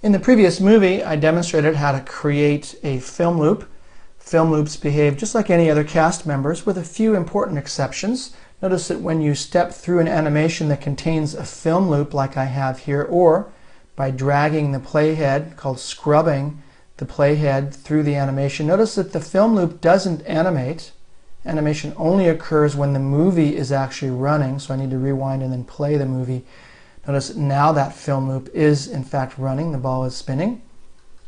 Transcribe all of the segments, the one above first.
In the previous movie, I demonstrated how to create a film loop. Film loops behave just like any other cast members with a few important exceptions. Notice that when you step through an animation that contains a film loop like I have here, or by dragging the playhead, called scrubbing the playhead through the animation, notice that the film loop doesn't animate. Animation only occurs when the movie is actually running, so I need to rewind and then play the movie. Notice now that film loop is in fact running, the ball is spinning.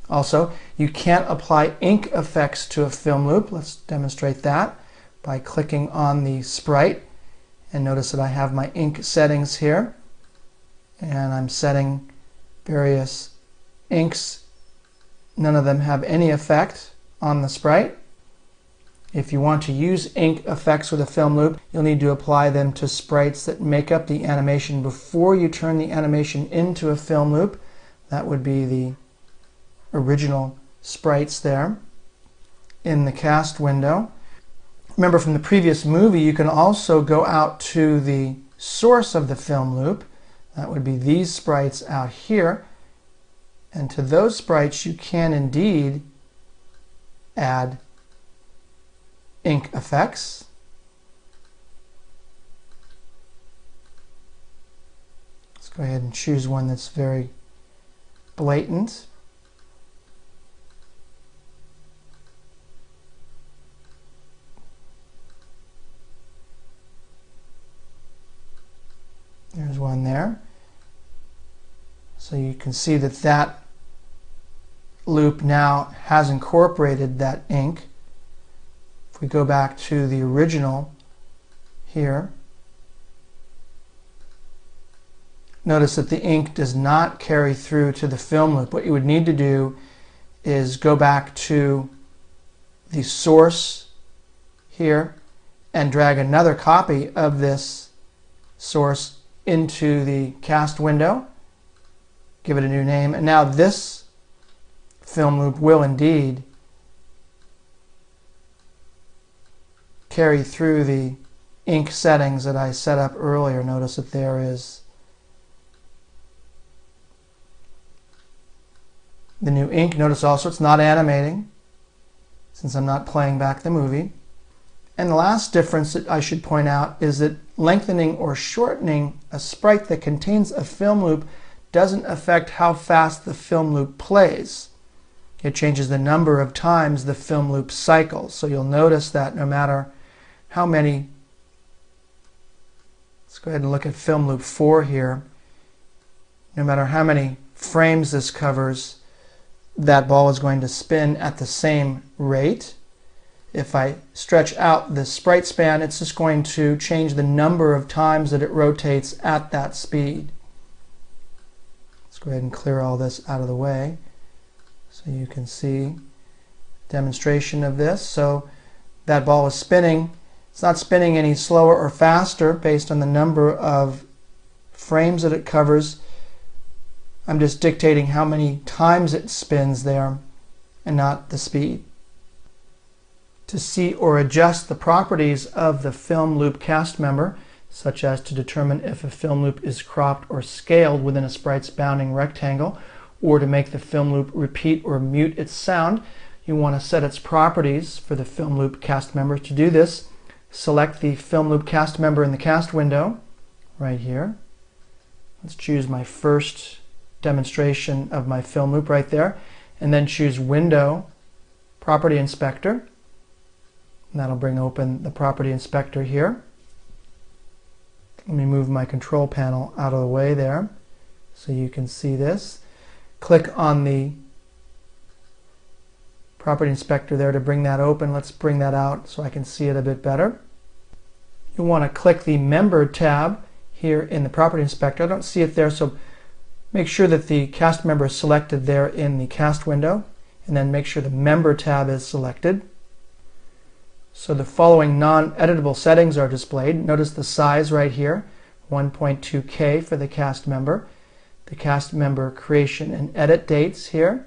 Also, you can't apply ink effects to a film loop. Let's demonstrate that by clicking on the sprite. And notice that I have my ink settings here. And I'm setting various inks. None of them have any effect on the sprite. If you want to use ink effects with a film loop, you'll need to apply them to sprites that make up the animation before you turn the animation into a film loop. That would be the original sprites there in the cast window. Remember from the previous movie, you can also go out to the source of the film loop. That would be these sprites out here. And to those sprites, you can indeed add ink effects. Let's go ahead and choose one that's very blatant. There's one there. So you can see that that loop now has incorporated that ink. If we go back to the original here, notice that the ink does not carry through to the film loop. What you would need to do is go back to the source here and drag another copy of this source into the cast window, give it a new name, and now this film loop will indeed carry through the ink settings that I set up earlier. Notice that there is the new ink. Notice also it's not animating since I'm not playing back the movie. And the last difference that I should point out is that lengthening or shortening a sprite that contains a film loop doesn't affect how fast the film loop plays. It changes the number of times the film loop cycles. So you'll notice that no matter how many, let's go ahead and look at film loop 4 here, no matter how many frames this covers, that ball is going to spin at the same rate. If I stretch out the sprite span, it's just going to change the number of times that it rotates at that speed. Let's go ahead and clear all this out of the way so you can see demonstration of this. So that ball is spinning. It's not spinning any slower or faster based on the number of frames that it covers. I'm just dictating how many times it spins there and not the speed. To see or adjust the properties of the film loop cast member, such as to determine if a film loop is cropped or scaled within a sprite's bounding rectangle, or to make the film loop repeat or mute its sound, you want to set its properties for the film loop cast member. To do this, select the film loop cast member in the cast window right here. Let's choose my first demonstration of my film loop right there, and then choose Window, Property Inspector. And that'll bring open the Property Inspector here. Let me move my control panel out of the way there so you can see this. Click on the Property Inspector there to bring that open. Let's bring that out so I can see it a bit better. You'll want to click the Member tab here in the Property Inspector. I don't see it there, so make sure that the cast member is selected there in the cast window, and then make sure the Member tab is selected. So the following non-editable settings are displayed. Notice the size right here, 1.2K for the cast member. The cast member creation and edit dates here.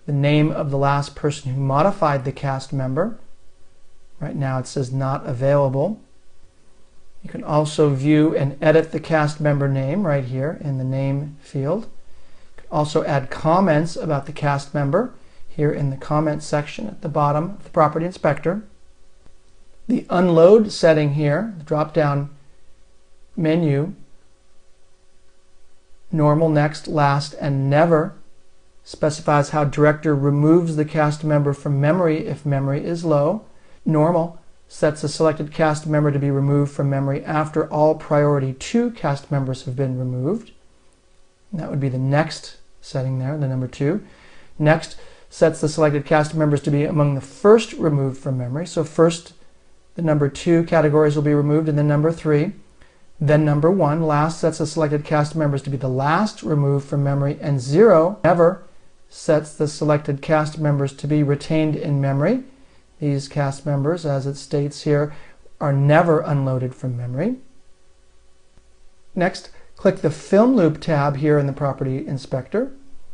The name of the last person who modified the cast member. Right now it says not available. You can also view and edit the cast member name right here in the name field. You can Also add comments about the cast member here in the comments section at the bottom of the Property Inspector. The unload setting here, the drop-down menu, normal, next, last, and never, specifies how director removes the cast member from memory if memory is low. Normal sets a selected cast member to be removed from memory after all priority 2 cast members have been removed. And that would be the next setting there, the number 2. Next sets the selected cast members to be among the first removed from memory. So first the number 2 categories will be removed, and then number 3. Then number 1, last, sets the selected cast members to be the last removed from memory, and 0, never, sets the selected cast members to be retained in memory. These cast members, as it states here, are never unloaded from memory. Next, click the Film Loop tab here in the Property Inspector.